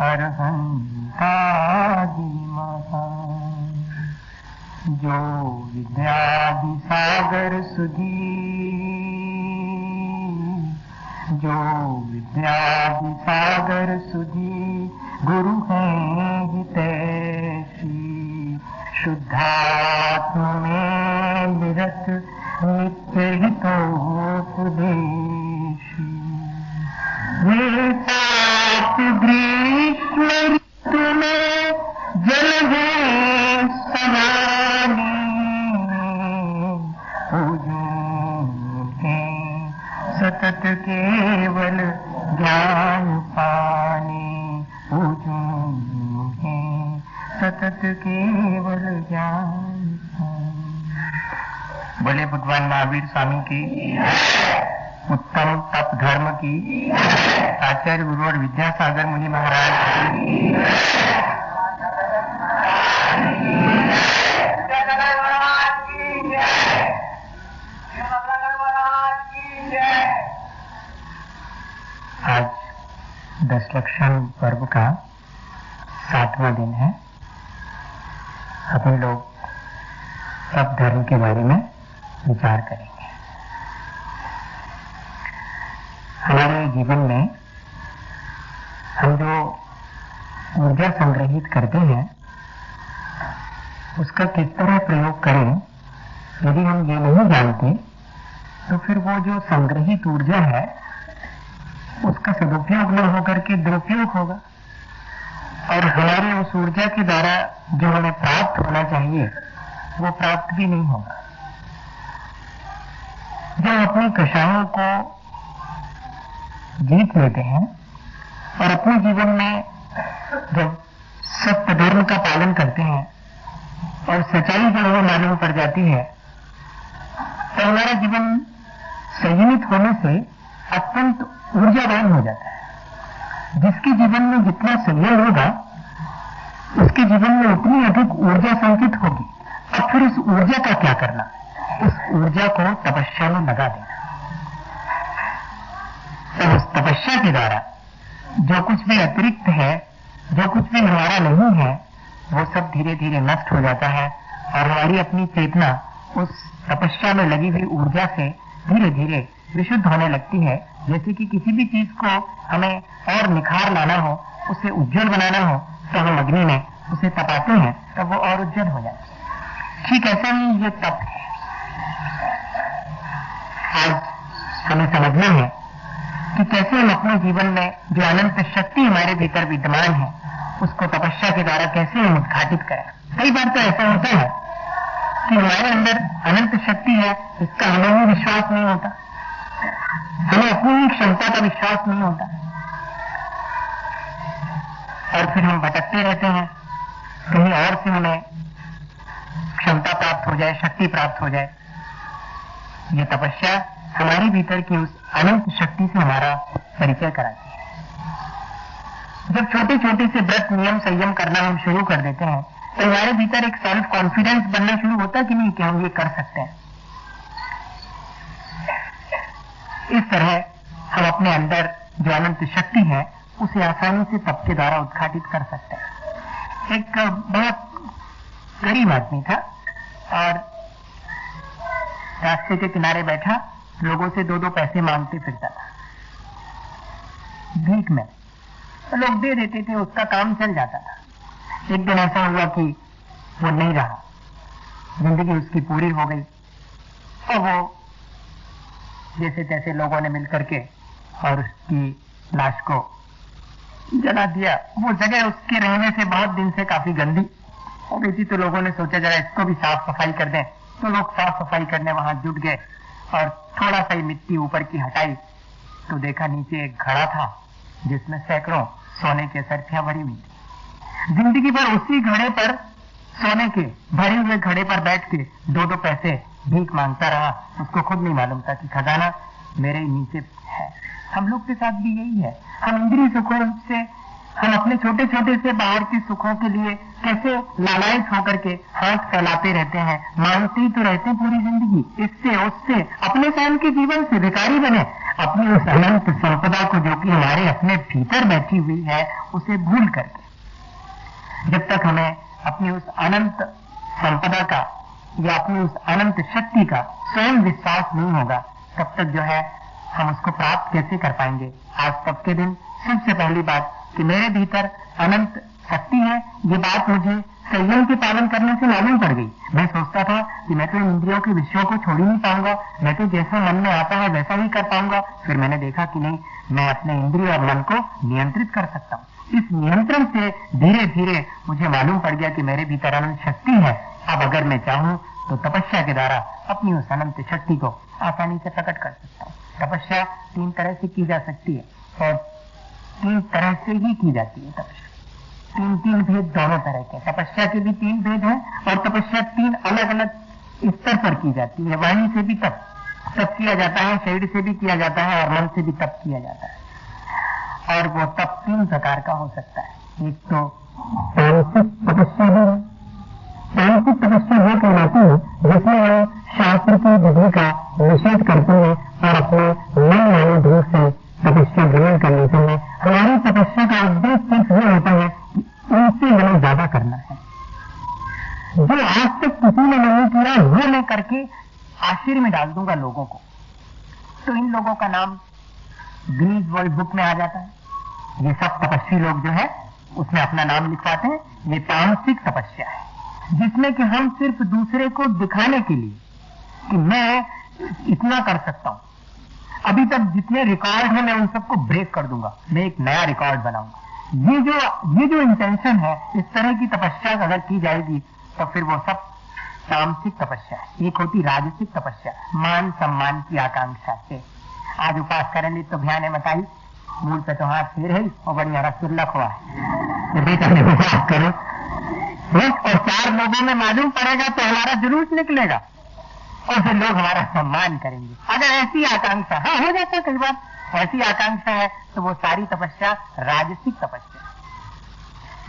अरहंतादि महान। जो विद्यादि सागर सुधी, जो विद्यादि सागर सुधी, गुरु हैं हितैषी। शुद्धात्म में निरत नित्य हितोपदेशी। वे सात ग्रीष्म ऋतु में जल है सवानी। सतत केवल ज्ञान पानी। सतत केवल ज्ञान पानी। बोले भगवान महावीर स्वामी की, उत्तम तप धर्म की, आचार्य गुरु और विद्यासागर मुनि महाराज की। आज दशलक्षण पर्व का 7वां दिन है। अपन लोग सब धर्म के बारे में विचार करेंगे। हमारे जीवन में हम जो ऊर्जा संग्रहित करते हैं उसका किस तरह प्रयोग करें, यदि हम ये नहीं जानते तो फिर वो जो संग्रहित ऊर्जा है उसका सदुपयोग न होकर के दुरुपयोग होगा और हमारे उस ऊर्जा के द्वारा जो हमें प्राप्त होना चाहिए वो प्राप्त भी नहीं होगा। जब अपनी कषायों को जीत लेते हैं और अपने जीवन में जब सत्य धर्म का पालन करते हैं और सच्चाई जो हमें मालूम पड़ जाती है तो हमारा जीवन संयमित होने से अत्यंत ऊर्जावान हो जाता है। जिसके जीवन में जितना संयम होगा उसके जीवन में उतनी अधिक ऊर्जा संचित होगी। अब फिर इस ऊर्जा का क्या करना? उस ऊर्जा को तपस्या में लगा देना। तो उस तपस्या के द्वारा जो कुछ भी अतिरिक्त है, जो कुछ भी हमारा नहीं है, वो सब धीरे धीरे नष्ट हो जाता है और हमारी अपनी चेतना उस तपस्या में लगी हुई ऊर्जा से धीरे धीरे विशुद्ध होने लगती है। जैसे कि किसी भी चीज को हमें और निखार लाना हो, उसे उज्जवल बनाना हो, तो हम अग्नि में उसे तपाते हैं तब वो और उज्जवल हो जाती है। ठीक ऐसा ही ये तप है। आज हमें समझना है कि कैसे हम अपने जीवन में जो अनंत शक्ति हमारे भीतर विद्यमान है उसको तपस्या के द्वारा कैसे हम उद्घाटित करें। कई बार तो ऐसा होता है कि हमारे अंदर अनंत शक्ति है इसका हमें ही विश्वास नहीं होता, हमें अपनी क्षमता का विश्वास नहीं होता और फिर हम भटकते रहते हैं कहीं और से हमें क्षमता प्राप्त हो जाए, शक्ति प्राप्त हो जाए। ये तपस्या हमारे भीतर की उस अनंत शक्ति से हमारा परिचय कराती है। जब छोटे छोटे से व्रत नियम संयम करना हम शुरू कर देते हैं तो हमारे भीतर एक सेल्फ कॉन्फिडेंस बनना शुरू होता है कि नहीं कि हम ये कर सकते हैं। इस तरह हम अपने अंदर जो अनंत शक्ति है उसे आसानी से तप के द्वारा उद्घाटित कर सकते हैं। एक बहुत गरीब आदमी था और रास्ते के किनारे बैठा लोगों से 2-2 पैसे मांगते फिरता था भीख में। तो लोग दे देते थे, उसका काम चल जाता था। एक दिन ऐसा हुआ कि वो नहीं रहा, जिंदगी उसकी पूरी हो गई और वो जैसे तैसे लोगों ने मिलकर के और उसकी लाश को जला दिया। वो जगह उसके रहने से बहुत दिन से काफी गंदी हो गई थी, तो लोगों ने सोचा जरा इसको भी साफ सफाई कर दें। तो लोग साफ सफाई करने वहां जुट गए और थोड़ा सा ही मिट्टी ऊपर की हटाई तो देखा नीचे एक घड़ा था जिसमें सैकड़ों सोने की असरफियां भरी हुई थी। जिंदगी भर उसी घड़े पर, सोने के भरे हुए घड़े पर बैठ के 2-2 पैसे भीख मांगता रहा। उसको खुद नहीं मालूम था कि खजाना मेरे ही नीचे है। हम लोग के साथ भी यही है। हम इंद्रिय सुखों से, हम अपने छोटे छोटे से बाहर के सुखों के लिए कैसे लालायित होकर के हाथ फैलाते रहते हैं, मांगते ही तो रहते हैं पूरी जिंदगी, इससे उससे, अपने स्वयं के जीवन से भिखारी बने, अपनी उस अनंत संपदा को जो कि हमारे अपने भीतर बैठी हुई है उसे भूल करके, जब तक हमें अपनी उस अनंत संपदा का या अपनी उस अनंत शक्ति का स्वयं विश्वास नहीं होगा, तब तक जो है हम उसको प्राप्त कैसे कर पाएंगे। आज तब के दिन सबसे पहली बात कि मेरे भीतर अनंत शक्ति है, ये बात मुझे संयम के पालन करने से मालूम पड़ गई। मैं सोचता था कि मैं तो इंद्रियों के विषयों को छोड़ ही नहीं पाऊंगा, मैं तो जैसा मन में आता है वैसा ही कर पाऊंगा। फिर मैंने देखा कि नहीं, मैं अपने इंद्रिय और मन को नियंत्रित कर सकता हूँ। इस नियंत्रण से धीरे धीरे मुझे मालूम पड़ गया कि मेरे भीतर अनंत शक्ति है। अब अगर मैं चाहूं तो तपस्या के द्वारा अपनी उस अनंत शक्ति को आसानी से प्रकट कर सकता हूँ। तपस्या 3 तरह से की जा सकती है और 3 तरह से ही की जाती है। तपस्या 3 भेद दोनों तरह के, तपस्या के भी 3 भेद हैं और तपस्या 3 अलग अलग स्तर पर की जाती है। वाणी से भी तप किया जाता है, शरीर से भी किया जाता है और मन से भी तप किया जाता है। और वो तप 3 प्रकार का हो सकता है। एक तो तामसिक तपस्या भी है। तामसिक तपस्या वो कहलाती है जिसमें हम शास्त्र की विधि का निषेध करते हैं और अपने मन मानी ढंग से तपस्या ग्रहण करने से हमारी तपस्या का उद्देश्य सिर्फ ये होता है कि उनसे हमें ज्यादा करना है। जो आज तक किसी ने नहीं किया वो मैं करके आश्चर्य में डाल दूंगा लोगों को, तो इन लोगों का नाम गिनीज वर्ल्ड बुक में आ जाता है। ये सब तपस्वी लोग जो है उसमें अपना नाम लिखवाते हैं। ये तामसिक तपस्या है जिसमें कि हम सिर्फ दूसरे को दिखाने के लिए कि मैं इतना कर सकता हूं, अभी तक जितने रिकॉर्ड हैं मैं उन सबको ब्रेक कर दूंगा, मैं एक नया रिकॉर्ड बनाऊंगा। ये जो इंटेंशन है, इस तरह की तपस्या अगर की जाएगी तो फिर वो सब तामसिक तपस्या है। एक होती राजसिक तपस्या, मान सम्मान की आकांक्षा से। आज उपास करेंगे तो ध्यान है बताई, मूल पे तो हाथ फेर है और बढ़िया रसगुल्ला खुआ है, बेटा ने उपास करो और 4 लोगों में मालूम पड़ेगा तो हमारा जुलूस निकलेगा और फिर लोग हमारा सम्मान करेंगे। अगर ऐसी आकांक्षा, हाँ हो जाता है कई बार, ऐसी आकांक्षा है तो वो सारी तपस्या राजसिक तपस्या।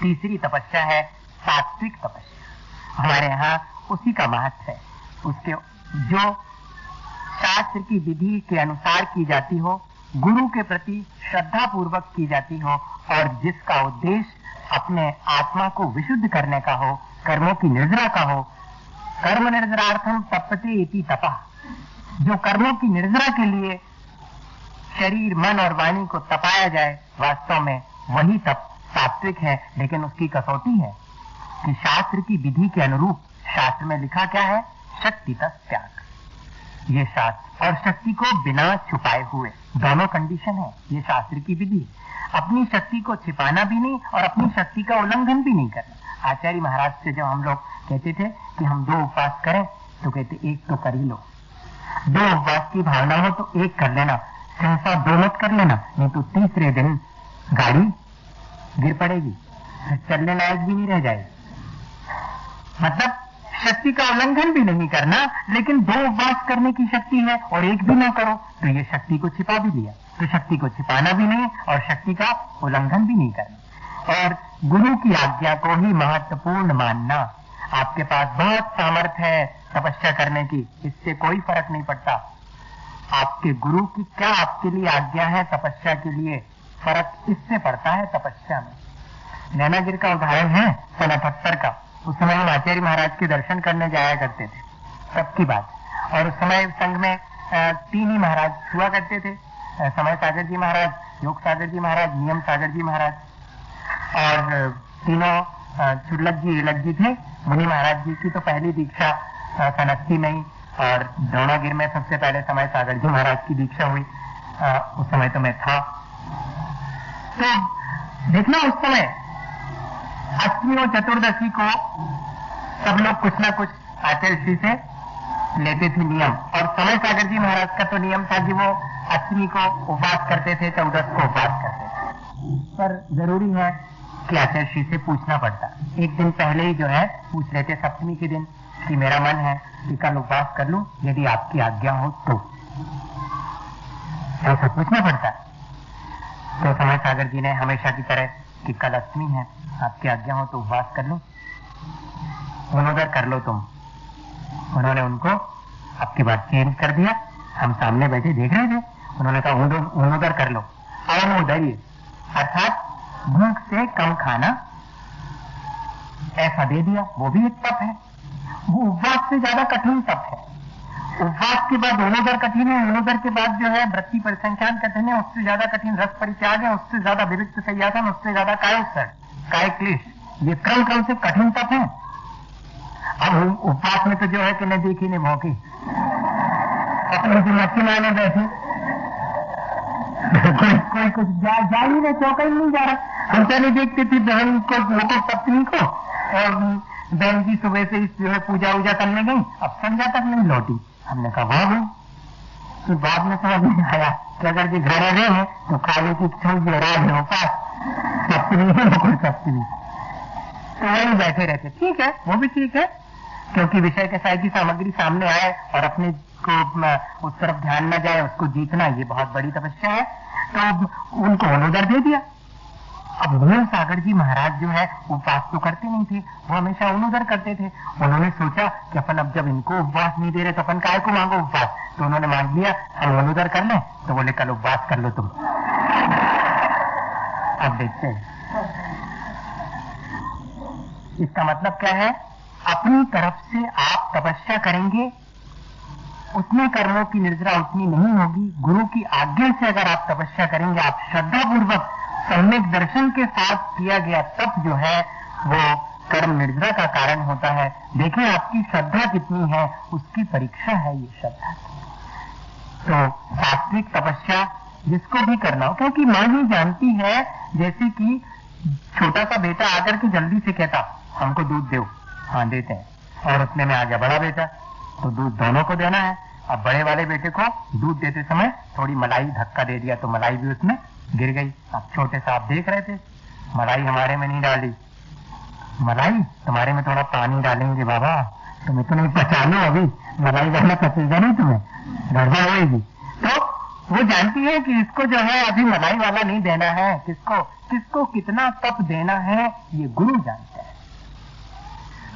तीसरी तपस्या है सात्विक तपस्या। हमारे यहाँ उसी का महत्व है, उसके जो शास्त्र की विधि के अनुसार की जाती हो, गुरु के प्रति श्रद्धा पूर्वक की जाती हो और जिसका उद्देश्य अपने आत्मा को विशुद्ध करने का हो, कर्मों की निर्जरा का हो। कर्म निर्जरार्थम तपते इति तपः। जो कर्मों की निर्जरा के लिए शरीर, मन और वाणी को तपाया जाए, वास्तव में वही तप सात्विक है। लेकिन उसकी कसौटी है कि शास्त्र की विधि के अनुरूप, शास्त्र में लिखा क्या है, शक्ति तक त्याग। ये शास्त्र और शक्ति को बिना छुपाए हुए, दोनों कंडीशन है ये शास्त्र की विधि। अपनी शक्ति को छिपाना भी नहीं और अपनी शक्ति का उल्लंघन भी नहीं करना। आचार्य महाराज से जब हम लोग कहते थे कि हम 2 उपवास करें तो कहते 1 तो कर ही लो, 2 उपवास की भावना हो तो 1 कर लेना, सहसा 2 मत कर लेना, नहीं तो तीसरे दिन गाड़ी गिर पड़ेगी, चलने लायक भी नहीं रह जाएगी। मतलब शक्ति का उल्लंघन भी नहीं करना, लेकिन 2 उपवास करने की शक्ति है और 1 भी ना करो तो ये शक्ति को छिपा भी दिया। तो शक्ति को छिपाना भी नहीं और शक्ति का उल्लंघन भी नहीं करना और गुरु की आज्ञा को ही महत्वपूर्ण मानना। आपके पास बहुत सामर्थ्य है तपस्या करने की, इससे कोई फर्क नहीं पड़ता। आपके गुरु की क्या आपके लिए आज्ञा है तपस्या के लिए, फर्क इससे पड़ता है तपस्या में। नैनागिर का उदाहरण है सन 78 का। उस समय हम आचार्य महाराज के दर्शन करने जाया करते थे, तब की बात। और उस समय संघ में 3 ही महाराज हुआ करते थे, समय सागर जी महाराज, योग सागर जी महाराज, नियम सागर जी महाराज, और तीनों चुल्लक जी थे। मुनि महाराज जी की तो पहली दीक्षा सन 80 में ही और द्रोणागिर में सबसे पहले समय सागर जी महाराज की दीक्षा हुई। उस समय तो मैं था। तो देखना उस समय अष्टमी और चतुर्दशी को सब लोग कुछ ना कुछ आचार्य श्री से लेते थे नियम, और समय सागर जी महाराज का तो नियम था कि वो अष्टमी को उपवास करते थे, 14 को उपवास करते थे। पर जरूरी है कि आचार्य श्री से पूछना पड़ता, एक दिन पहले ही जो है पूछ लेते सप्तमी के दिन कि मेरा मन है कि कल उपवास कर लूं, यदि आपकी आज्ञा हो तो। ऐसा पूछना पड़ता। तो समय सागर जी ने हमेशा की तरह कि कल अष्टमी है, आपकी आज्ञा हो तो उपवास कर लूं, उधर कर लो तुम। उन्होंने उनको आपकी बात चेंज कर दिया। हम सामने बैठे देख रहे थे, उन्होंने कहा उधर कर लो, अब हम उधर ही, अर्थात भूख से कम खाना ऐसा दे दिया। वो भी एक तप है, वो उपवास से ज्यादा कठिन तप है। उपवास के बाद ओनोदर कठिन है, ओनोदर के बाद जो है वृत्ति परिसंख्यान कठिन है, उससे ज्यादा कठिन रस परित्याग है, उससे ज्यादा विविक्त संयासन, उससे ज्यादा काय क्लेश, ये क्रम क्रम से कठिन तप है। अब उपवास में तो जो है कि न देखी न भौंकी, अपने जो मच्छी मारने बैठे, कोई कुछ जा ही नहीं, चौका ही नहीं जा रहा। हम पहले देखते थे बहन को, पत्नी को, और बहन जी सुबह से जो है पूजा वूजा करने गई, अब संध्या तक नहीं लौटी। हमने कहा वाह भाई, तो बाद में समझ नहीं आया कि अगर जो घर रहे हैं तो खाने की छोड़ राज है उपास, सप्तमी है कोई सप्तमी, तो वही बैठे रहते। ठीक है, वो भी ठीक है, क्योंकि विषय के साथ की सामग्री सामने आए और अपने को उस तरफ ध्यान न जाए, उसको जीतना ये बहुत बड़ी तपस्या है। तो उनको अनुदर दे दिया। अब नील सागर जी महाराज जो है उपवास तो करते नहीं थे, वो हमेशा अनुदर करते थे। उन्होंने सोचा कि अपन अब जब इनको उपवास नहीं दे रहे तो अपन काय को मांगो उपवास, तो उन्होंने मांग लिया हम अनुदर कर लें। तो बोले कल उपवास कर लो तुम। अब देखते हैं इसका मतलब क्या है। अपनी तरफ से आप तपस्या करेंगे, उतने कर्मों की निर्जरा उतनी नहीं होगी। गुरु की आज्ञा से अगर आप तपस्या करेंगे, आप श्रद्धा पूर्वक सम्यक दर्शन के साथ किया गया तप जो है वो कर्म निर्जरा का कारण होता है। देखिए आपकी श्रद्धा कितनी है, उसकी परीक्षा है ये श्रद्धा। तो सात्विक तपस्या जिसको भी करना हो, क्योंकि मां ही जानती है, जैसे कि छोटा सा बेटा आकर के जल्दी से कहता हमको दूध दो, हाँ देते हैं, और उतने में आ गया बड़ा बेटा, तो दूध दोनों को देना है। अब बड़े वाले बेटे को दूध देते समय थोड़ी मलाई धक्का दे दिया तो मलाई भी उसमें गिर गई। अब छोटे साहब देख रहे थे, मलाई हमारे में नहीं डाली, मलाई तुम्हारे में थोड़ा पानी डालेंगे बाबा, तुम इतना पचा लो, अभी मलाई डालना पचेगा नहीं, तुम्हें गड़बड़ होगी। तो वो जानती है कि इसको जो है अभी मलाई वाला नहीं देना है, किसको कितना तप देना है ये गुरु जानता है।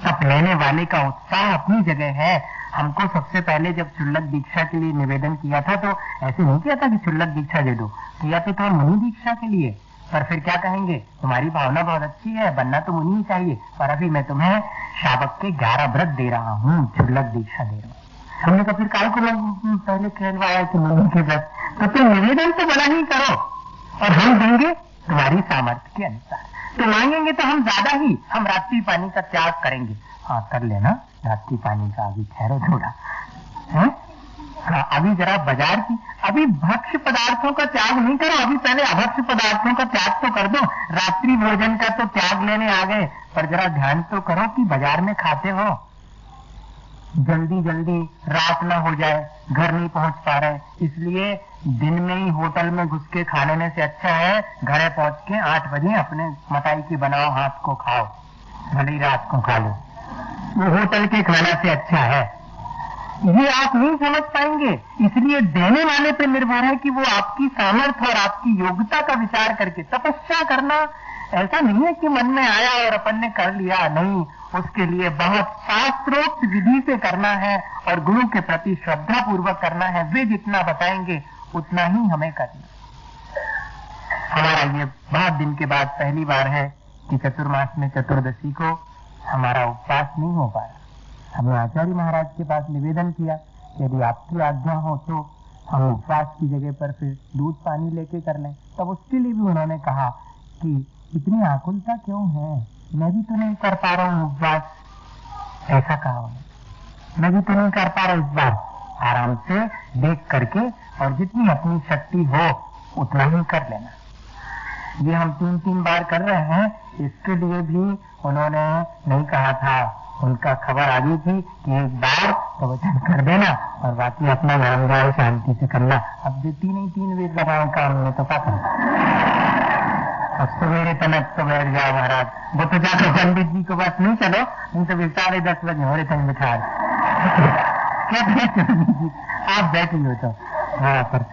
तप लेने वाले का उत्साह अपनी जगह है। हमको सबसे पहले जब क्षुल्लक दीक्षा के लिए निवेदन किया था तो ऐसे नहीं किया था कि क्षुल्लक दीक्षा दे दो, किया तो मुनि दीक्षा के लिए। पर फिर क्या कहेंगे, तुम्हारी भावना बहुत अच्छी है, बनना तो मुनि ही चाहिए, पर अभी मैं तुम्हें शावक के 11 व्रत दे रहा हूँ, क्षुल्लक दीक्षा दे रहा हूँ। हमने कहा फिर काय को पहले कहलवाया कि मुनि के व्रत, तो तुम निवेदन तो बड़ा ही करो और हम देंगे तुम्हारी सामर्थ्य के अनुसार। तो मांगेंगे तो हम ज्यादा ही, हम रात्रि पानी का त्याग करेंगे। हाँ कर लेना रात्रि पानी का, अभी ठहरो थोड़ा है। हाँ अभी जरा बाजार की, अभी भक्ष्य पदार्थों का त्याग नहीं करो, अभी पहले अभक्ष्य पदार्थों का त्याग तो कर दो। रात्रि भोजन का तो त्याग लेने आ गए, पर जरा ध्यान तो करो कि बाजार में खाते हो, जल्दी जल्दी रात ना हो जाए, घर नहीं पहुंच पा रहे, इसलिए दिन में ही होटल में घुस के खा लेने से अच्छा है घरे पहुंच के 8 बजे अपने मताई की बनाओ हाथ को खाओ, भले ही रात को खा लो, वो होटल के खाना से अच्छा है। ये आप नहीं समझ पाएंगे, इसलिए देने वाले पे निर्भर है कि वो आपकी सामर्थ्य और आपकी योग्यता का विचार करके। तपस्या करना ऐसा नहीं है कि मन में आया और अपन ने कर लिया, नहीं, उसके लिए बहुत शास्त्रोक्त विधि से करना है और गुरु के प्रति श्रद्धा पूर्वक करना है। वे जितना बताएंगे उतना ही हमें करना। हमारा ये बहुत दिन के बाद पहली बार है कि चतुर्मास में चतुर्दशी को हमारा उपवास नहीं हो पाया। हमने आचार्य महाराज के पास निवेदन किया कि यदि आपकी आज्ञा हो तो हम उपवास की जगह पर फिर दूध पानी लेके कर लें। तब उसके लिए भी उन्होंने कहा कि इतनी आकुलता क्यों है, मैं भी तो नहीं कर पा रहा हूँ उपवास, ऐसा कहा मैं भी तो नहीं कर पा रहा। इस बार आराम से देख करके और जितनी अपनी शक्ति हो उतना ही कर लेना। ये हम 3-3 बार कर रहे हैं, इसके लिए भी उन्होंने नहीं कहा था, उनका खबर आ गई थी कि एक बार तो वचन कर देना और बाकी अपना नाम गाओ शांति से करना। अब जो 3 वेद लगाओ काम में तो क्या करना। अब सवेरे तनक तो बैठ जाओ महाराज, वो तो जाकर पंडित जी को बस नहीं चलो, नहीं तो 10:30 बजे हो रहे थे बिठा क्या जी आप बैठे हो तो। हाँ पर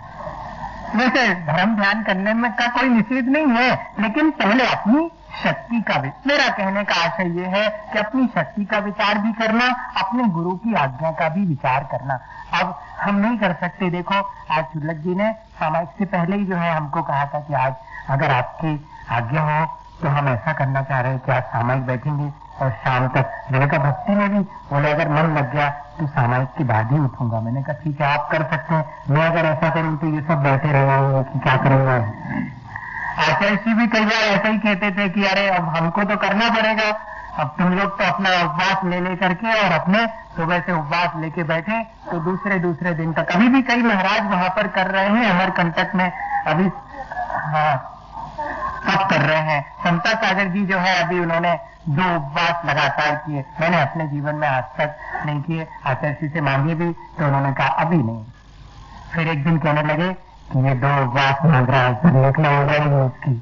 वैसे धर्म ध्यान करने में का कोई निषेध नहीं है, लेकिन पहले अपनी शक्ति का मेरा कहने का आशय ये है कि अपनी शक्ति का विचार भी करना, अपने गुरु की आज्ञा का भी विचार करना। अब हम नहीं कर सकते। देखो आज शुल्लक जी ने सामायिक से पहले ही जो है हमको कहा था कि आज अगर आपकी आज्ञा हो तो हम ऐसा करना चाह रहे हैं कि आज सामायिक बैठेंगे और शाम तक। मैंने कहा भक्ति में भी बोले अगर मन लग गया तो सामायिक के बाद ही उठूंगा। मैंने कहा ठीक है आप कर सकते हैं, मैं अगर ऐसा करूं तो ये सब बैठे रहेंगे कि क्या करूंगा। आचार्य जी भी कई बार ऐसा ही कहते थे कि अरे अब हमको तो करना पड़ेगा, अब तुम लोग तो अपना उपवास ले करके और अपने सुबह से उपवास लेके बैठे तो दूसरे दिन तक। अभी भी कई महाराज वहां पर कर रहे हैं, अमरकंटक में अभी सब कर रहे हैं। समता सागर जी जो है अभी उन्होंने 2 उपवास लगातार किए। मैंने अपने जीवन में आज तक नहीं किए। आचार्य जी से मांगे भी तो उन्होंने कहा अभी नहीं। फिर एक दिन कहने लगे कि ये 2 उपवास मांग रहा है, फिर निकला होगा उसकी।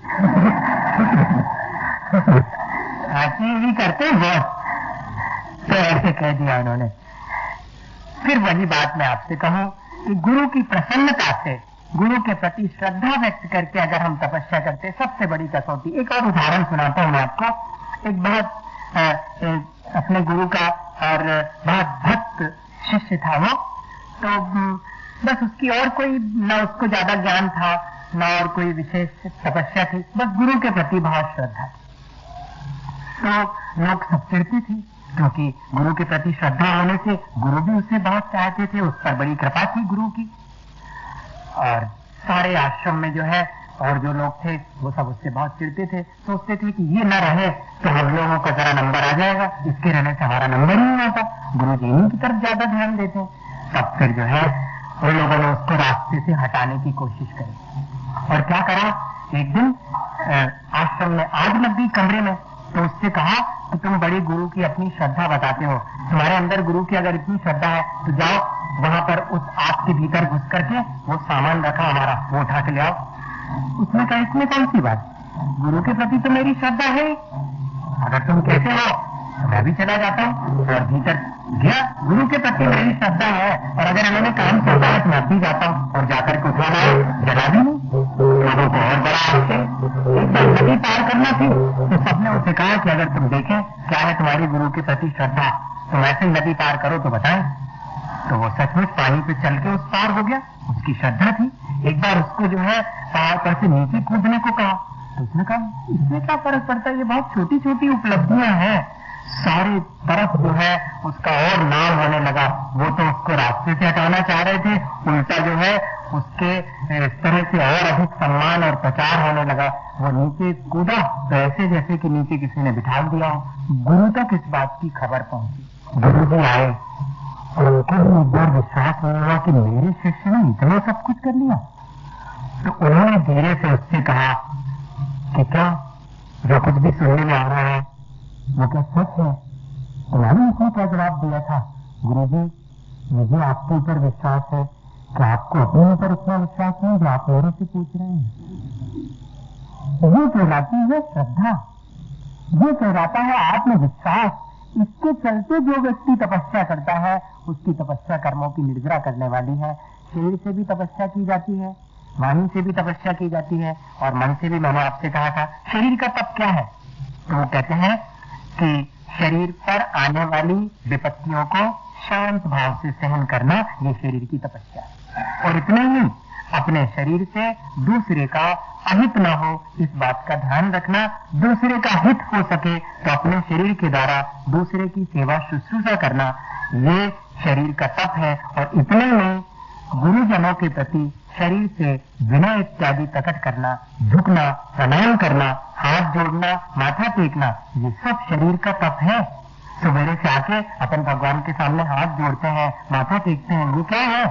आचार्य भी करते हैं बहुत, तो ऐसे कह दिया उन्होंने। फिर वही बात मैं आपसे कहूं कि गुरु की प्रसन्नता से, गुरु के प्रति श्रद्धा व्यक्त करके अगर हम तपस्या करते, सबसे बड़ी कसौटी। एक और उदाहरण सुनाता हूं मैं आपको। एक बहुत अपने गुरु का और बहुत भक्त शिष्य था वो, तो बस उसकी और कोई न उसको ज्यादा ज्ञान था न और कोई विशेष तपस्या थी, बस गुरु के प्रति बहुत श्रद्धा थी। तो लोग सब चिढ़ते थे क्योंकि गुरु के प्रति श्रद्धा होने से गुरु भी उससे बहुत चाहते थे, उस पर बड़ी कृपा थी गुरु की। और सारे आश्रम में जो है और जो लोग थे वो सब उससे बहुत चिढ़ते थे, सोचते थे कि ये न रहे तो हम लोगों का जरा नंबर आ जाएगा, इसके रहने से हमारा नंबर ही नहीं आता। गुरु जी इन्हीं की तरफ ज्यादा ध्यान देते हैं। तब फिर जो है उन लोगों ने उसको रास्ते से हटाने की कोशिश करी और क्या करा, एक दिन आश्रम में आग लग गई कमरे में। तो उससे कहा कि तुम बड़ी गुरु की अपनी श्रद्धा बताते हो, तुम्हारे अंदर गुरु की अगर इतनी श्रद्धा है तो जाओ वहां पर उस आग के भीतर घुस करके वो सामान रखा हमारा, वो उठा के ले आओ। उसने कहा इसमें कौन सी बात, गुरु के प्रति तो मेरी श्रद्धा है, अगर तुम कहते हो तो मैं भी चला जाता हूँ। और भीतर गया, गुरु के प्रति मेरी श्रद्धा है और अगर इन्होंने काम करता है तो मैं भी जाता हूँ और जाकर के उठाना है, जला भी नहीं। लोगों को और बड़ा एक बार नदी पार करना थी तो सबने उसे कहा कि अगर तुम देखें क्या है तुम्हारी गुरु के प्रति श्रद्धा, तुम ऐसे ही नदी पार करो तो बताएं। तो वो सचमुच पानी पे चल के उस पार हो गया, उसकी श्रद्धा थी। एक बार उसको जो है पहाड़ पर से नीचे कूदने को कहा तो उसने कहा इसमें क्या फर्क पड़ता है, ये बहुत छोटी छोटी उपलब्धियां हैं। सारे तरफ जो है उसका और नाम होने लगा। वो तो उसको रास्ते से हटाना चाह रहे थे, उल्टा जो है उसके इस तरह से और अधिक सम्मान और प्रचार होने लगा। वो नीचे कूदा तो ऐसे जैसे कि नीचे किसी ने बिठा दिया हो। गुरु तक इस बात की खबर पहुंची, गुरु जी आए और उनको भी एक बार विश्वास नहीं हुआ कि मेरे शिष्य ने इतना सब कुछ कर लिया। तो उन्होंने धीरे से उससे कहा कि क्या जो कुछ भी सुनने में आ रहा है वो क्या सच है। उन्होंने उसने क्या जवाब दिया था, गुरु जी मुझे आपके ऊपर विश्वास है कि आपको अपने ऊपर इतना विश्वास नहीं जो आप मेरे से पूछ रहे हैं। ये कहलाती है श्रद्धा, ये कहलाता है आत्मविश्वास। इसके चलते जो व्यक्ति तपस्या करता है उसकी तपस्या कर्मों की निर्जरा करने वाली है। शरीर से भी तपस्या की जाती है, वाणी से भी तपस्या की जाती है और मन से भी। मैंने आपसे कहा था शरीर का तप क्या है, तो वो कहते हैं कि शरीर पर आने वाली विपत्तियों को शांत भाव से सहन करना, ये शरीर की तपस्या है। और इतना ही अपने शरीर से दूसरे का अहित न हो इस बात का ध्यान रखना, दूसरे का हित हो सके तो अपने शरीर के द्वारा दूसरे की सेवा शुश्रूषा करना, ये शरीर का तप है। और इतने में गुरुजनों के प्रति शरीर से विनय इत्यादि प्रकट करना, झुकना, प्रणाम करना, हाथ जोड़ना, माथा टेकना, ये सब शरीर का तप है। सवेरे से आके अपन भगवान के सामने हाथ जोड़ते हैं, माथा टेकते हैं, ये क्या है,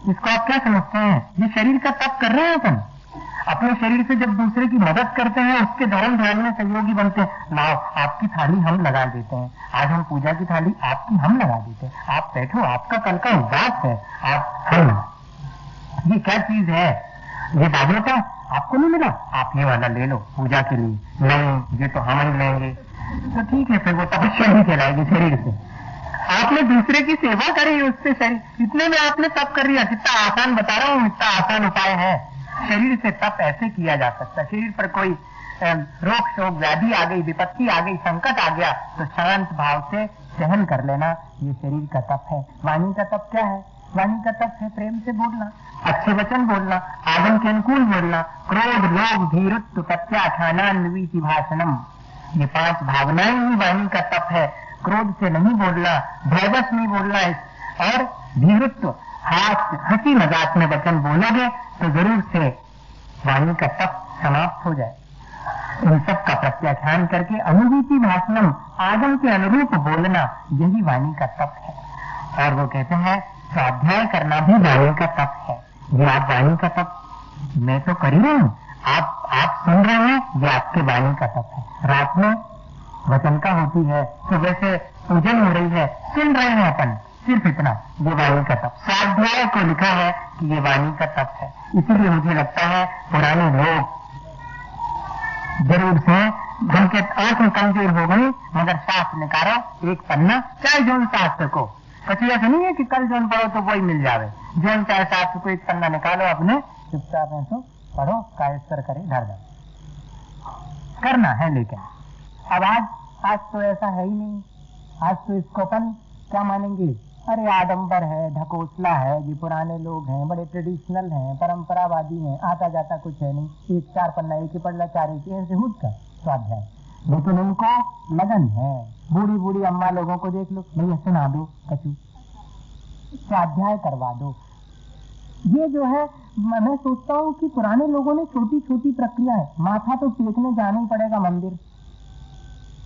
इसको आप क्या समझते हैं? ये शरीर का तप कर रहे हैं अपन। अपने शरीर से जब दूसरे की मदद करते हैं उसके धर्म ध्यान में सहयोगी बनते हैं। लाओ आपकी थाली हम लगा देते हैं, आज हम पूजा की थाली आपकी हम लगा देते हैं, आप बैठो, आपका कल का उपवास है, आप हम। ये क्या चीज है, ये बाध्यता आपको नहीं मिला, आप ये वाला ले लो पूजा के लिए, नहीं ये तो हम ही लेंगे, तो ठीक है फिर वो तपस्या ही कहलाएगी शरीर से। आपने दूसरे की सेवा करी उससे शरीर, इतने में आपने तप कर लिया। कितना आसान बता रहा हूँ, इतना आसान उपाय है। शरीर से तप ऐसे किया जा सकता है। शरीर पर कोई रोग शोक व्याधि आ गई, विपत्ति आ गई, संकट आ गया, तो शांत भाव से सहन कर लेना, ये शरीर का तप है। वाणी का तप क्या है? वाणी का तप है प्रेम से बोलना, अच्छे वचन बोलना, आदम के अनुकूल बोलना, क्रोध लोभ धीरत्व प्रत्याख्यानान्विति भाषणम, ये 5 भावनाएं ही वाणी का तप है। क्रोध से नहीं बोलना, भयवश नहीं बोलना, और धीरत्व हंसी मजाक में वचन बोलोगे तो जरूर से वाणी का तप समाप्त हो जाए। इन सब का प्रत्याख्यान करके अनुरूपी भाषणम, आदम के अनुरूप बोलना, यही वाणी का तप है। और वो कहते हैं स्वाध्याय करना भी वाणी का तप है। ये आप वाणी का तप मैं तो कर ही रही हूं, आप सुन रहे हैं, ये आपके वाणी का तप है। रात में वचन का होती है, सुबह से पूजन हो रही है, सुन रहे हैं अपन, सिर्फ इतना, ये वाणी का तप। स्वाध्याय को लिखा है कि ये वाणी का तप है। इसीलिए मुझे लगता है पुराने लोग जरूर से जिनके आंखें कमजोर हो गई, मगर शास्त्र निकालो एक पन्ना, चाहे जोन शास्त्र को, कभी ऐसा नहीं है कि कल जोन पढ़ो तो वही मिल जावे, जोन चाहे शास्त्र को एक पन्ना निकालो अपने, चुपचाप है तो पढ़ो, कायस्तर करे धर दो, करना है। लेकिन अब आज तो ऐसा है ही नहीं। आज तो इसको अपन क्या मानेंगे? अरे आडंबर है, ढकोसला है, ये पुराने लोग हैं, बड़े ट्रेडिशनल हैं, परंपरावादी हैं, आता जाता कुछ है नहीं, एक 4 पन्ना एक ही पढ़ ला, 4 एक ऐसे हुट का स्वाध्याय। लेकिन उनको लगन है। बूढ़ी बूढ़ी अम्मा लोगों को देख लो, भैया सुना दो कचू, स्वाध्याय करवा दो। ये जो है, मैं सोचता हूँ कि पुराने लोगों ने छोटी छोटी प्रक्रियाएं, माथा तो टेकने जाना ही पड़ेगा मंदिर,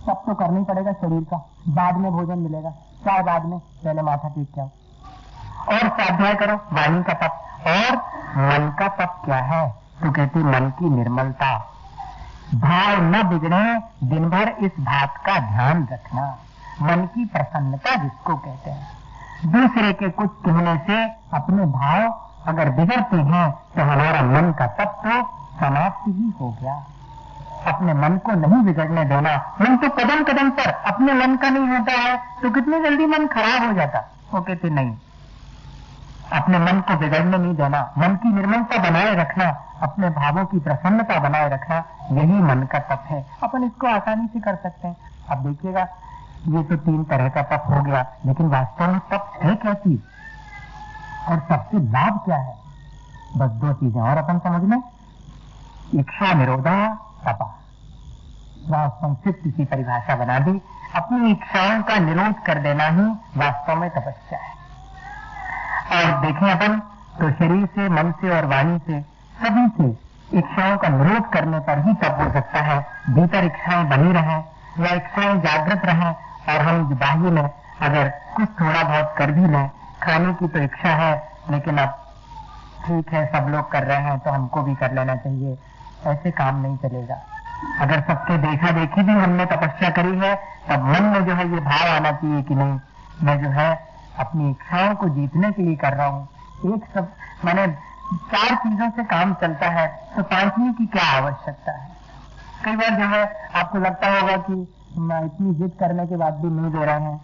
सब तो करना ही पड़ेगा शरीर का, बाद में भोजन मिलेगा, चाहे बाद में, पहले माथा टेक के आओ और स्वाध्याय करो, वाणी का तप। और मन का तप क्या है? तो कहती मन की निर्मलता, भाव न बिगड़े, दिन भर इस बात का ध्यान रखना, मन की प्रसन्नता जिसको कहते हैं। दूसरे के कुछ कहने से अपने भाव अगर बिगड़ते हैं तो हमारा मन का तप तो समाप्त ही हो गया। अपने मन को नहीं बिगड़ने देना। मन तो कदम कदम पर अपने मन का नहीं होता है तो कितनी जल्दी मन खराब हो जाता। वो कहते नहीं, अपने मन को बिगड़ने नहीं देना, मन की निर्मलता बनाए रखना, अपने भावों की प्रसन्नता बनाए रखना, यही मन का तप है। अपन इसको आसानी से कर सकते हैं। अब देखिएगा, ये तो 3 तरह का तप हो गया, लेकिन वास्तव में तप है क्या चीज और सबसे लाभ क्या है? बस 2 चीजें और अपन समझ लें। इच्छा निरोधा तपा, संक्षिप्त सी परिभाषा बना दी। अपनी इच्छाओं का निरोध कर देना ही वास्तव में तपस्या है। और देखें अपन तो शरीर से, मन से और वाणी से, सभी से इच्छाओं का निरोध करने पर ही तप हो सकता है। भीतर इच्छाएं बनी रहें या इच्छाएं जागृत रहें और हम बाहर में अगर कुछ थोड़ा बहुत कर भी लें, खाने की तो इच्छा है लेकिन अब ठीक है सब लोग कर रहे हैं तो हमको भी कर लेना चाहिए, ऐसे काम नहीं चलेगा। अगर सबके देखा देखी भी हमने तपस्या करी है तब मन में जो है ये भाव आना चाहिए कि नहीं, मैं जो है अपनी इच्छाओं को जीतने के लिए कर रहा हूँ। एक सब मैंने 4 चीजों से काम चलता है तो 5वीं की क्या आवश्यकता है? कई बार जो है आपको लगता होगा कि इतनी जिद करने के बाद भी नहीं दे रहे हैं,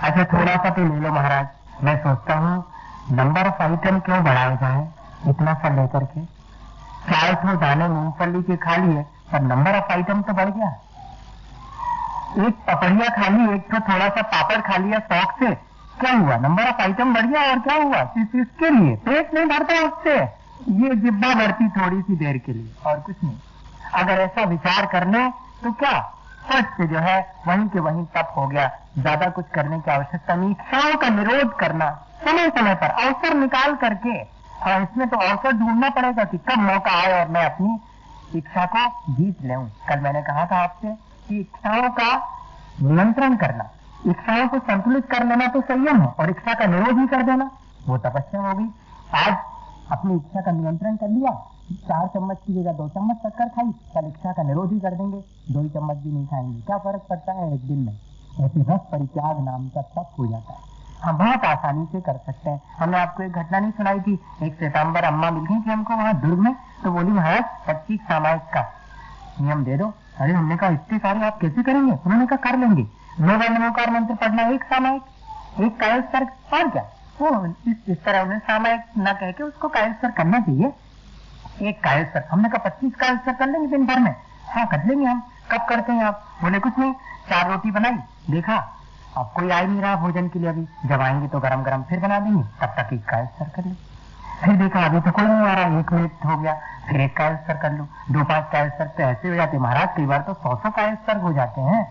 अच्छा थोड़ा सा तो ले लो महाराज। मैं सोचता हूँ नंबर ऑफ आइटम क्यों बढ़ाए जाए, इतना सा लेकर के 4 दाने मूंगफली के खा लिए पर नंबर ऑफ आइटम तो बढ़ गया। एक पपड़िया खा ली, एक तो थोड़ा सा पापड़ खा लिया शौक से, क्या हुआ? नंबर ऑफ आइटम बढ़ गया। और क्या हुआ? सिर्फ इसके लिए पेट नहीं भरता उससे, ये जिब्बा बढ़ती थोड़ी सी देर के लिए और कुछ नहीं। अगर ऐसा विचार कर ले तो क्या फट से जो है वहीं के वहीं तप हो गया। ज्यादा कुछ करने की आवश्यकता नहीं। इच्छाओं का निरोध करना समय समय पर अवसर निकाल करके। हाँ, इसमें तो अवसर ढूंढना पड़ेगा कि कब मौका आए और मैं अपनी इच्छा को जीत लूं। कल मैंने कहा था आपसे कि इच्छाओं का नियंत्रण करना, इच्छाओं को संतुलित कर लेना तो संयम है और इच्छा का निरोध ही कर देना वो तपस्या होगी। आज अपनी इच्छा का नियंत्रण कर लिया, 4 चम्मच की जगह 2 चम्मच शक्कर खाई, कल इच्छा का निरोध ही कर देंगे, 2 चम्मच भी नहीं खाएंगे। क्या फर्क पड़ता है एक दिन में? ऐसे रस परित्याग नाम का तप हो जाता है। हम बहुत आसानी से कर सकते हैं। हमने आपको एक घटना नहीं सुनाई थी, एक श्वेतांबर अम्मा मिल गई थी हमको वहां दुर्ग में, तो बोली महाराज 25 सामायिक का नियम दे दो। अरे हमने कहा इतने सारे आप कैसे करेंगे? उन्होंने कहा कर लेंगे। 9 बार नमोकार मंत्र पढ़ना, 1 सामायिक, 1 कायस्तर, और क्या वो इस तरह उन्हें सामायिक न कह के उसको कायस्तर करना चाहिए। 1 कायस्तर, हमने कहा 25 कायस्तर कर लेंगे दिन भर में। हाँ कर लेंगे हम। कब करते हैं आप? बोले कुछ नहीं, 4 रोटी बनाई, देखा अब कोई आ ही नहीं रहा भोजन के लिए, अभी जब आएंगे तो गरम गरम फिर बना देंगे, तब तक एक का स्तर कर लो। फिर देखा अभी तो कोई नहीं आ रहा, 1 मिनट हो गया, फिर 1 का स्तर कर लो, 2-5 का स्तर, तो ऐसे हो जाते महाराज, कई बार तो 100 का स्तर हो जाते हैं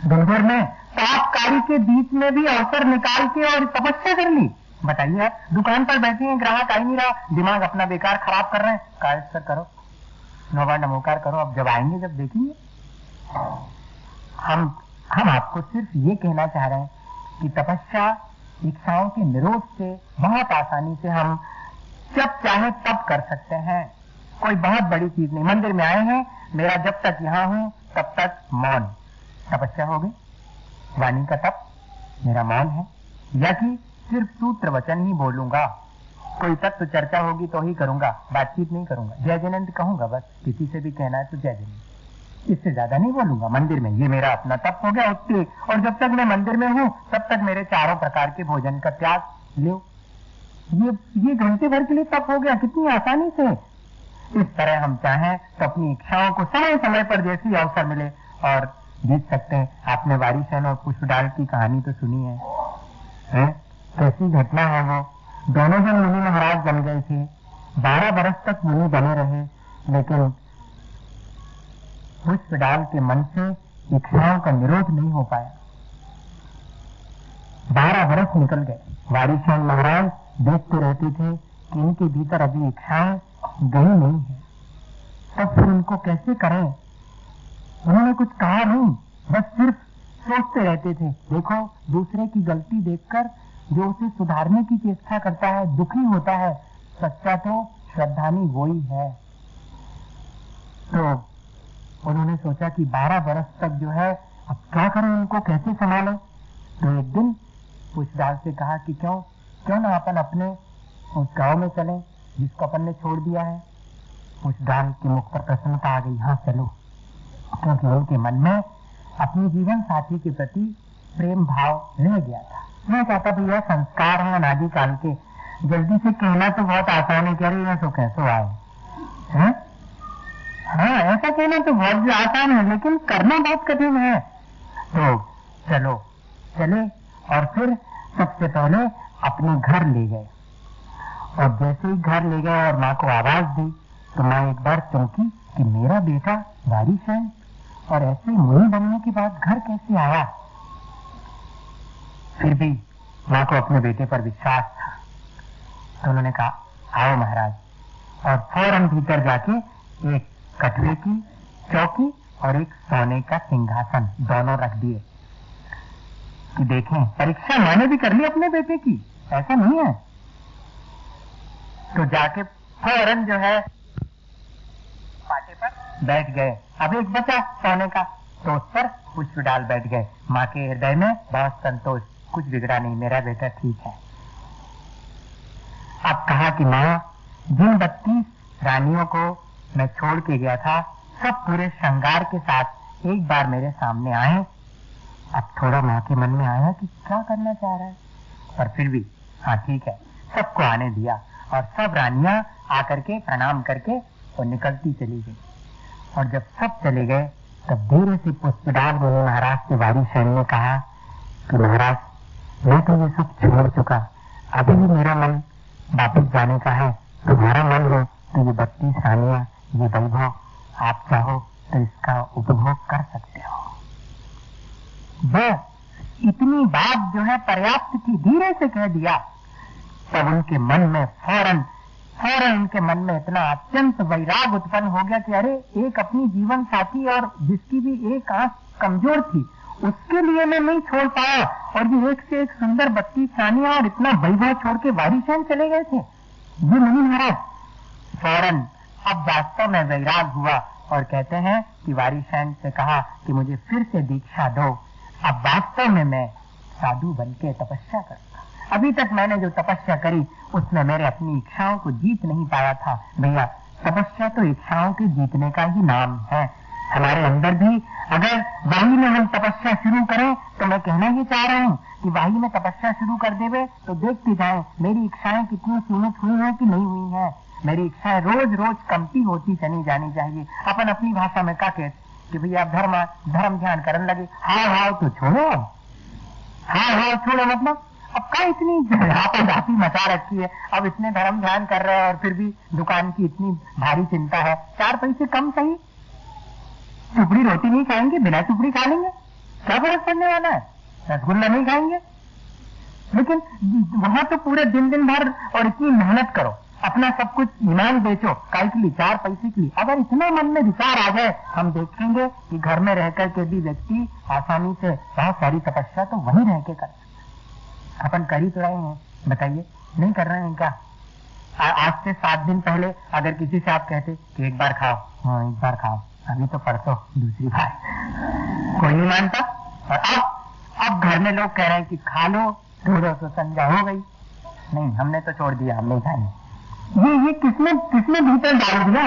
दिन भर में। तापकारी के बीच में भी अवसर निकाल के और तपस्या कर ली। बताइए आप, दुकान पर बैठे हैं, ग्राहक आ ही नहीं रहा, दिमाग अपना बेकार खराब कर रहे हैं, का स्तर करो, नौबार नमोकार करो, अब जब आएंगे जब देखेंगे। हम आपको सिर्फ ये कहना चाह रहे हैं कि तपस्या इच्छाओं के निरोध से बहुत आसानी से हम जब चाहे तब कर सकते हैं, कोई बहुत बड़ी चीज नहीं। मंदिर में आए हैं, मेरा जब तक यहां हूं तब तक मौन, तपस्या हो गई, वाणी का तप मेरा मौन है। या कि सिर्फ सूत्र वचन ही बोलूंगा, कोई तत्व चर्चा होगी तो ही करूंगा, बातचीत नहीं करूंगा, जय जयनंद कहूंगा बस, किसी से भी कहना है तो जय जयनंद, इससे ज्यादा नहीं बोलूंगा मंदिर में। ये मेरा अपना तप हो गया उठते, और जब तक मैं मंदिर में हूं तब तक मेरे 4 प्रकार के भोजन का त्याग लो, ये घंटे भर के लिए तप हो गया, कितनी आसानी से। इस तरह हम चाहें तो अपनी इच्छाओं को समय समय पर जैसी अवसर मिले और जीत सकते हैं। आपने वारिसेन और पुष्पडाल की कहानी तो सुनी है? कैसी घटना है वो। दोनों जन मुनि महाराज बन गए थे, 12 बरस तक मुनि बने रहे, लेकिन पुष्पडाल के मन से इच्छाओं का निरोध नहीं हो पाया। 12 बरस निकल गए। वारिसेन महाराज देखते रहते थे कि इनके भीतर अभी इच्छाएं गई नहीं है, तब फिर उनको कैसे करें। उन्होंने कुछ कहा नहीं, बस सिर्फ सोचते रहते थे। देखो, दूसरे की गलती देखकर जो उसे सुधारने की चेष्टा करता है, दुखी होता है, सच्चा तो श्रद्धानी वो ही है। तो उन्होंने सोचा कि 12 बरस तक जो है अब क्या करें, उनको कैसे संभालें। तो एक दिन पुष्पडाल से कहा कि क्यों ना अपन अपने उस गांव में चलें जिसको अपन ने छोड़ दिया है। पुष्पडाल के मुख पर प्रसन्नता आ गई, हाँ चलो, क्योंकि उनके मन में अपने जीवन साथी के प्रति प्रेम भाव रह गया था। मैं चाहता भैया संस्कार है अनादि काल के, जल्दी से कहना तो बहुत आसान है, कह रही है तो कैसे आए हैं? हाँ, ऐसा कहना तो बहुत आसान है, लेकिन करना बहुत कठिन है। तो चलो चले, और फिर सबसे पहले अपने घर ले गए, और जैसे ही घर ले गए और माँ को आवाज दी तो माँ एक बार चौंकी कि मेरा बेटा वारिसेन और ऐसे मुनि बनने के बाद घर कैसे आया। फिर भी माँ को अपने बेटे पर विश्वास था, तो उन्होंने कहा आओ महाराज, और फौरन भीतर जाके एक कटवे की चौकी और एक सोने का सिंहासन दोनों रख दिए कि देखें, परीक्षा मैंने भी कर ली अपने बेटे की, ऐसा नहीं है। तो जाके फौरन जो है पाटे पर बैठ गए। अब एक बचा सोने का, तो उस पर पुष्पडाल बैठ गए। माँ के हृदय में बहुत संतोष, कुछ बिगड़ा नहीं, मेरा बेटा ठीक है। अब कहा कि माँ, जिन 32 रानियों को मैं छोड़ के गया था, सब पूरे श्रृंगार के साथ एक बार मेरे सामने आए। अब थोड़ा माँ के मन में आया कि क्या करना चाह रहा है, पर फिर भी हाँ ठीक है, सबको आने दिया, और सब रानियां आकर के प्रणाम करके और निकलती चली गई। और जब सब चले गए तब धीरे से पुष्पडाल मुनि महाराज से वारिसेन ने कहा कि महाराज, मैं तो ये सब छोड़ चुका, अभी भी मेरा मन वापिस जाने का है। तुम्हारा मन हो तो ये 32 रानियां, ये वैभव, आप चाहो तो इसका उपभोग कर सकते हो। बस इतनी बात जो है पर्याप्त थी, धीरे से कह दिया। तब उनके मन में फौरन उनके मन में इतना अत्यंत वैराग उत्पन्न हो गया कि अरे, एक अपनी जीवन साथी और जिसकी भी एक आंख कमजोर थी, उसके लिए मैं नहीं छोड़ पाया, और ये एक से एक सुंदर 32 रानियां और इतना वैभव छोड़ के वारिसेन चले गए थे। ये मुनि महाराज फौरन अब वास्तव में वैराग हुआ और कहते हैं कि वारिसेन से कहा कि मुझे फिर से दीक्षा दो, अब वास्तव में मैं साधु बन के तपस्या करूंगा। अभी तक मैंने जो तपस्या करी उसमें मेरे अपनी इच्छाओं को जीत नहीं पाया था। भैया, तपस्या तो इच्छाओं के जीतने का ही नाम है। हमारे अंदर भी अगर वाही में हम तपस्या शुरू करें, तो मैं कहना ही चाह रहा हूँ कि वाही में तपस्या शुरू कर देवे तो देखते जाएं मेरी इच्छाएं कितनी सीमित हुई हैं कि नहीं हुई हैं। मेरी इच्छा है रोज रोज कमती होती चली जानी चाहिए। अपन अपनी भाषा में क्या कहते कि भैया आप धर्म ध्यान करने लगे, हाव तो छोड़ो, हाव छोड़ो, मतलब अब क्या इतनी हाथी मचा रखी है, अब इतने धर्म ध्यान कर रहे हैं और फिर भी दुकान की इतनी भारी चिंता है। 4 पैसे कम सही, टुकड़ी रोटी नहीं खाएंगे, बिना टुकड़ी खा लेंगे, क्या फर्क पड़ने वाला है, रसगुल्ला नहीं खाएंगे। लेकिन वहां तो पूरे दिन भर और इतनी मेहनत करो, अपना सब कुछ ईमान बेचो, काय के लिए, 4 पैसे के लिए। अगर इतना मन में विचार आ जाए, हम देखेंगे कि घर में रहकर के भी व्यक्ति आसानी से बहुत सारी तपस्या तो वहीं रह के कर सकते। अपन कर ही तो रहे हैं, बताइए, नहीं कर रहे हैं क्या? आज से 7 दिन पहले अगर किसी से आप कहते कि एक बार खाओ, हाँ एक बार खाओ, अभी तो परसों दूसरी बार, कोई नहीं मानता। और अब घर में लोग कह रहे हैं कि खा लो, थोड़ा सा संध्या हो गई, नहीं हमने तो छोड़ दिया, हम नहीं खाएंगे। ये किसने भीतर डाल दिया?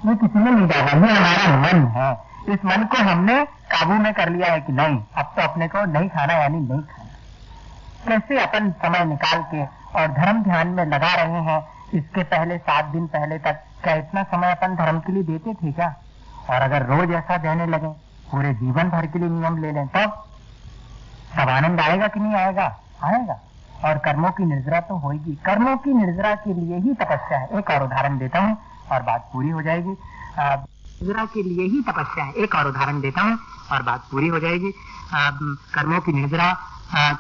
ये किसी ने नहीं डाला, ये हमारा मन है। इस मन को हमने काबू में कर लिया है कि नहीं, अब तो अपने को नहीं खाना, यानी नहीं खाना। कैसे अपन समय निकाल के और धर्म ध्यान में लगा रहे हैं। इसके पहले 7 दिन पहले तक क्या इतना समय अपन धर्म के लिए देते थे क्या? और अगर रोज ऐसा देने लगे, पूरे जीवन भर के लिए नियम ले लें, तब आनंद आएगा कि नहीं आएगा? आएगा। और कर्मों की निर्जरा तो होगी। कर्मों की निर्जरा के लिए ही तपस्या है। एक और उदाहरण देता हूँ और बात पूरी हो जाएगी। निर्जरा के लिए ही तपस्या है। एक और उदाहरण देता हूँ और बात पूरी हो जाएगी। कर्मों की निर्जरा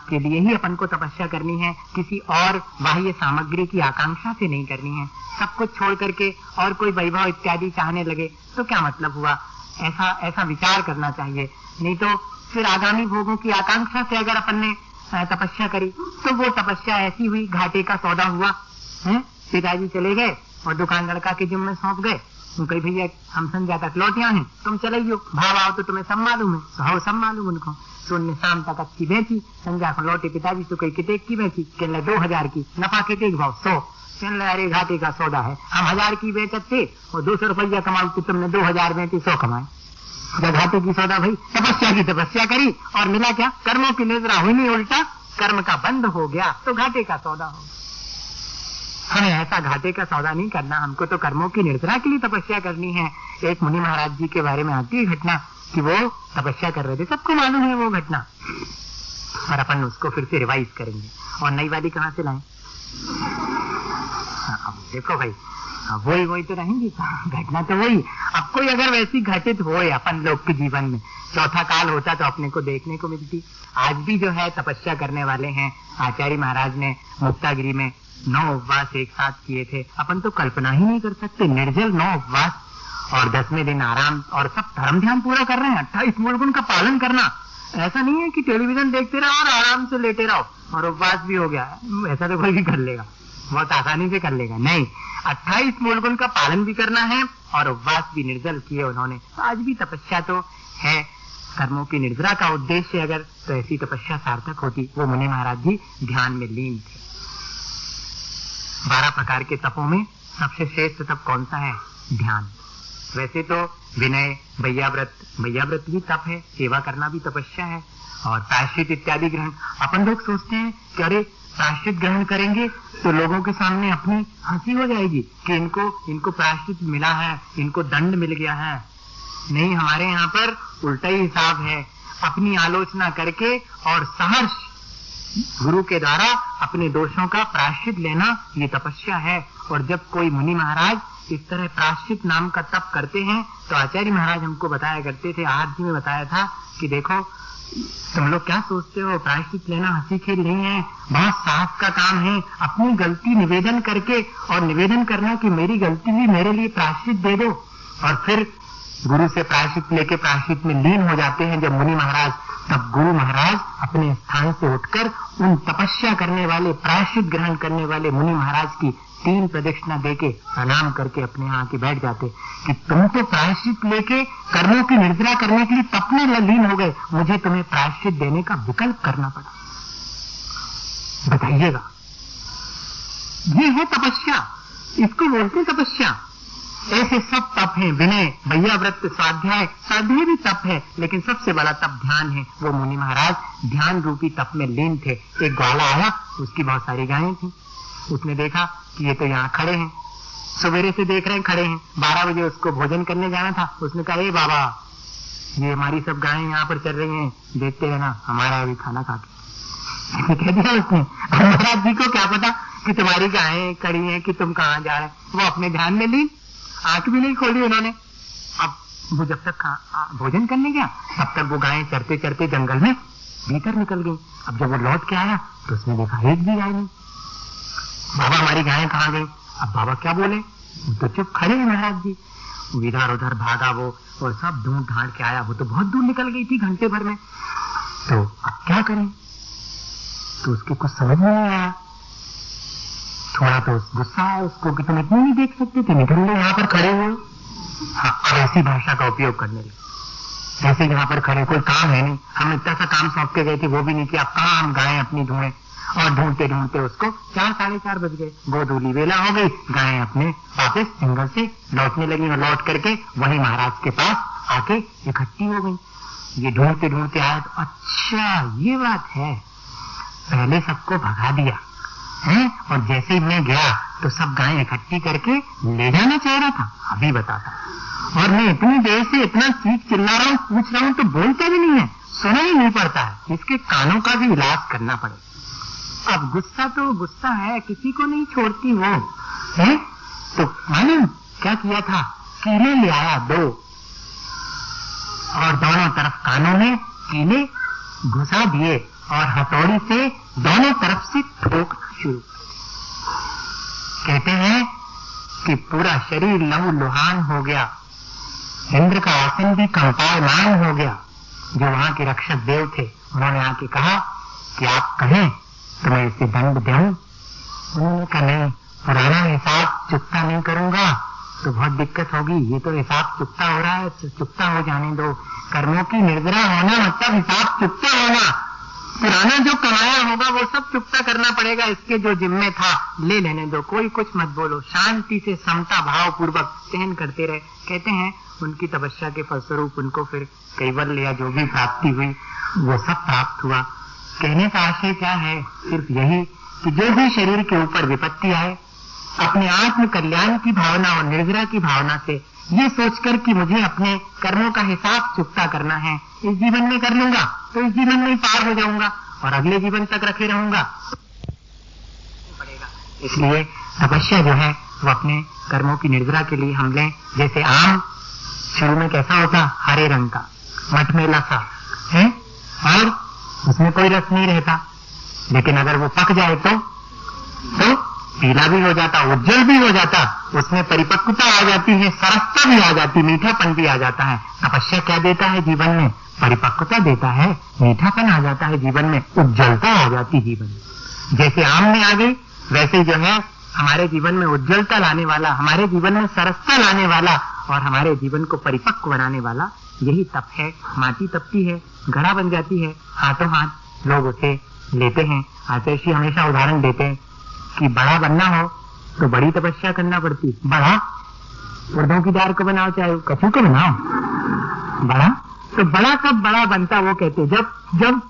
के लिए ही अपन को तपस्या करनी है, किसी और बाह्य सामग्री की आकांक्षा से नहीं करनी है। सब कुछ छोड़ करके और कोई वैभव इत्यादि चाहने लगे तो क्या मतलब हुआ? ऐसा विचार करना चाहिए। नहीं तो फिर आगामी भोगों की आकांक्षा से अगर अपन ने तपस्या करी तो वो तपस्या ऐसी हुई, घाटे का सौदा हुआ है। पिताजी चले गए और दुकान लड़का के जिम्मे सौंप गए। कहीं भैया हम संध्या तक लौट आए हैं, तुम चले जाओ, भाव आओ तो तुम्हें सब मालूम है, भाव सब मालूम उनको। तो उनने शाम तक अच्छी बेची, संध्या को लौटे पिताजी तो कोई कितेक की बेची, कहने 2000 की, नफा कितेक भाव 100, कहने अरे घाटे का सौदा है, हम 1000 की बेचते और 200 रुपया कमाओ, तो तुमने 2000 बेची 100 कमाए। जब घाटे की सौदा भाई, तपस्या की तपस्या करी और मिला क्या? कर्मों की निद्रा हुई नहीं, उल्टा कर्म का बंद हो गया, तो घाटे का सौदा हो। हमें ऐसा घाटे का सौदा नहीं करना, हमको तो कर्मों की निर्जरा के लिए तपस्या करनी है। एक मुनि महाराज जी के बारे में आती है घटना कि वो तपस्या कर रहे थे, सबको मालूम है वो घटना, और अपन उसको फिर से रिवाइज करेंगे। और नई वाली कहां से लाएं? अब देखो भाई, वही तो रहेंगी घटना तो वही। अब कोई अगर वैसी घटित हो अपन लोग के जीवन में, चौथा काल होता तो अपने को देखने को मिलती। आज भी जो है तपस्या करने वाले हैं, आचार्य महाराज ने मुक्तागिरी में 9 उपवास एक साथ किए थे। अपन तो कल्पना ही नहीं कर सकते, निर्जल 9 उपवास और 10वें दिन आराम, और सब धर्म ध्यान पूरा कर रहे हैं। 28 मूल गुण का पालन करना। ऐसा नहीं है कि टेलीविजन देखते रहो और आराम से लेटे रहो और उपवास भी हो गया, ऐसा तो कोई भी कर लेगा, बहुत आसानी से कर लेगा। नहीं, 28 मूल गुण का पालन भी करना है और उपवास भी निर्जल किए उन्होंने। तो आज भी तपस्या तो है। कर्मों की निर्जरा का उद्देश्य अगर तो ऐसी तपस्या सार्थक होती। वो मुनि महाराज जी ध्यान में लीन थे। 12 प्रकार के तपों में सबसे श्रेष्ठ तप कौन सा है? ध्यान। वैसे तो विनय, भैयाव्रत भी तप है, सेवा करना भी तपस्या है, और प्रायश्चित इत्यादि ग्रहण। अपन लोग सोचते हैं कि अरे प्रायश्चित ग्रहण करेंगे तो लोगों के सामने अपनी हंसी हो जाएगी कि इनको प्रायश्चित मिला है, इनको दंड मिल गया है। नहीं, हमारे यहाँ पर उल्टा ही हिसाब है। अपनी आलोचना करके और सहर्ष गुरु के द्वारा अपने दोषों का प्रायश्चित लेना, ये तपस्या है। और जब कोई मुनि महाराज इस तरह प्रायश्चित नाम का तप करते हैं तो आचार्य महाराज हमको बताया करते थे, आज जी में बताया था कि देखो तुम लोग क्या सोचते हो, प्रायश्चित लेना हंसी खेल नहीं है, बहुत साहस का काम है। अपनी गलती निवेदन करके और निवेदन करना कि मेरी गलती हुई, मेरे लिए प्रायश्चित दे दो, और फिर गुरु से प्रायश्चित लेके प्रायश्चित में लीन हो जाते हैं जब मुनि महाराज। तब गुरु महाराज अपने स्थान से उठकर उन तपस्या करने वाले, प्रायश्चित ग्रहण करने वाले मुनि महाराज की 3 प्रदक्षिणा देके प्रणाम करके अपने यहाँ के बैठ जाते कि तुम तो प्रायश्चित लेके कर्मों की निर्जरा करने के लिए तप में लीन हो गए, मुझे तुम्हें प्रायश्चित देने का विकल्प करना पड़ा, बताइएगा। ये है तपस्या, इसको बोलते तपस्या। ऐसे सब तप हैं, विनय, भैयाव्रत, स्वाध्याय भी तप है, लेकिन सबसे बड़ा तप ध्यान है। वो मुनि महाराज ध्यान रूपी तप में लीन थे। एक ग्वाला आया, उसकी बहुत सारी गायें थी। उसने देखा कि ये तो यहाँ खड़े हैं, सवेरे से देख रहे हैं खड़े हैं, 12 बजे उसको भोजन करने जाना था। उसने कहा, ए बाबा, ये हमारी सब गायें यहाँ पर चल रही हैं, देखते रहना, हमारा अभी खाना खा के कह दिया उसने। महाराज जी को क्या पता कि तुम्हारी गायें खड़ी हैं कि तुम कहाँ जा रहे हैं। वो अपने ध्यान में ली, आंख भी नहीं खोली उन्होंने। अब वो जब तक भोजन करने गया तब तक वो गायें चरते चरते जंगल में भीतर निकल गई। अब जब वो लौट के आया तो उसने देखा एक भी गाय नहीं। बाबा, हमारी गायें कहाँ गई? अब बाबा क्या बोले, वो तो चुप खड़े हैं महाराज जी। वो इधर उधर भागा वो और सब ढूंढ ढांड के आया। वो तो बहुत दूर निकल गई थी, घंटे भर में। तो अब क्या करें? तो उसके कुछ समझ नहीं आया। थोड़ा तो गुस्सा आया उसको कि तुम इतनी नहीं देख सकते थे, निकल लो यहाँ पर खड़े हो। हाँ, और ऐसी भाषा का उपयोग करने लगे जैसे यहाँ पर खड़े, कोई काम है नहीं, हम इतना सा काम सौंप के गए थे वो भी नहीं किया, कहाँ हम गायें अपनी ढूंढे। और ढूंढते ढूंढते उसको 4 साढ़े 4 बज गए, गोधूली वेला हो गई। गायें अपने वापस जंगल से लौटने लगी और लौट करके वही महाराज के पास आके इकट्ठी हो गई। ये ढूंढते ढूंढते आया तो अच्छा ये बात है, पहले सबको भगा दिया है और जैसे ही मैं गया तो सब गायें इकट्ठी करके ले जाना चाह रहा था। अभी बताता, और मैं इतनी देर से इतना चीख चिल्ला रहा हूँ, पूछ रहा हूँ तो बोलता भी नहीं है, सुना ही नहीं पड़ता है। इसके कानों का भी इलाज करना पड़ेगा। अब गुस्सा तो गुस्सा है, किसी को नहीं छोड़ती वो है। तो मालूम क्या किया था? कीले ले आया 2 और दोनों तरफ कानों में कीले घुसा दिए और हथौड़ी से दोनों तरफ से ठोकना शुरू। कहते हैं कि पूरा शरीर लहू लुहान हो गया, इंद्र का आसन भी कंपायमान हो गया। जो वहां के रक्षक देव थे उन्होंने आके कहा कि आप कहें तो मैं इसे दंड दूं। उन्होंने कहा नहीं, पुराना हिसाब चुकता नहीं करूंगा तो बहुत दिक्कत होगी। ये तो हिसाब चुकता हो रहा है, चुकता हो जाने दो। कर्मों की निर्जरा होना मतलब हिसाब चुकता होना। पुराना जो कमाया होगा वो सब चुकता करना पड़ेगा। इसके जो जिम्मे था ले लेने दो, कोई कुछ मत बोलो, शांति से समता भाव पूर्वक सहन करते रहे। कहते हैं उनकी तपस्या के फलस्वरूप उनको फिर कैवल्य या जो भी प्राप्ति हुई वो सब प्राप्त हुआ। कहने का आशय क्या है? सिर्फ यही कि जो भी शरीर के ऊपर विपत्ति आए, अपने आत्म कल्याण की भावना और निर्जरा की भावना से ये सोचकर कि मुझे अपने कर्मों का हिसाब चुकता करना है, इस जीवन में कर लूंगा तो इस जीवन में ही पार हो जाऊंगा और अगले जीवन तक रखे रहूंगा। इसलिए तपस्या जो है वो अपने कर्मों की निर्जरा के लिए हम लें। जैसे आम शुरू में कैसा होता, हरे रंग का मटमेला सा है और उसमें कोई रस नहीं रहता, लेकिन अगर वो पक जाए तो पीला भी हो जाता, उज्जवल भी हो जाता, उसमें परिपक्वता आ जाती है, सरसता भी आ जाती, मीठापन भी आ जाता है। तपस्या क्या देता है जीवन में? परिपक्वता देता है, मीठापन आ जाता है जीवन में, उज्जवलता आ जाती जीवन में। जैसे आम में आ गई वैसे जो है हमारे जीवन में उज्जवलता लाने वाला, हमारे जीवन में सरसता लाने वाला और हमारे जीवन को परिपक्व बनाने वाला यही तप है। माटी तपती है, घड़ा बन जाती है, हाथों हाथ लोग उसे लेते हैं। आचार्य जी हमेशा उदाहरण देते हैं कि बड़ा बनना हो तो बड़ी तपस्या करना पड़ती। बड़ा उड़दों की दाल को बनाओ चाहे कछू को बनाओ, बड़ा तो बड़ा कब बड़ा बनता, वो कहते जब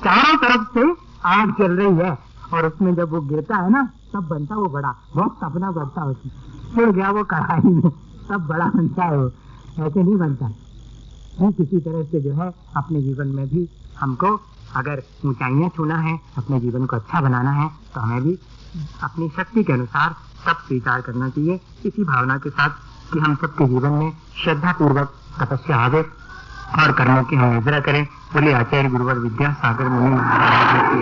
चारों तरफ से आग चल रही है और उसमें जब वो गिरता है ना तब बनता वो बड़ा। बहुत सपना बढ़ता होती, फिर गया वो कढ़ाई में, तब बड़ा बनता है वो, ऐसे नहीं बनता। किसी तरह से जो है अपने जीवन में भी हमको अगर ऊंचाइयां छूना है, अपने जीवन को अच्छा बनाना है तो हमें भी अपनी शक्ति के अनुसार सब स्वीकार करना चाहिए, इसी भावना के साथ कि हम सबके जीवन में श्रद्धा पूर्वक तपस्या आवे और कर्मों की हम निजरा करें। बोले आचार्य गुरुवर विद्यासागर मुनि महाराज।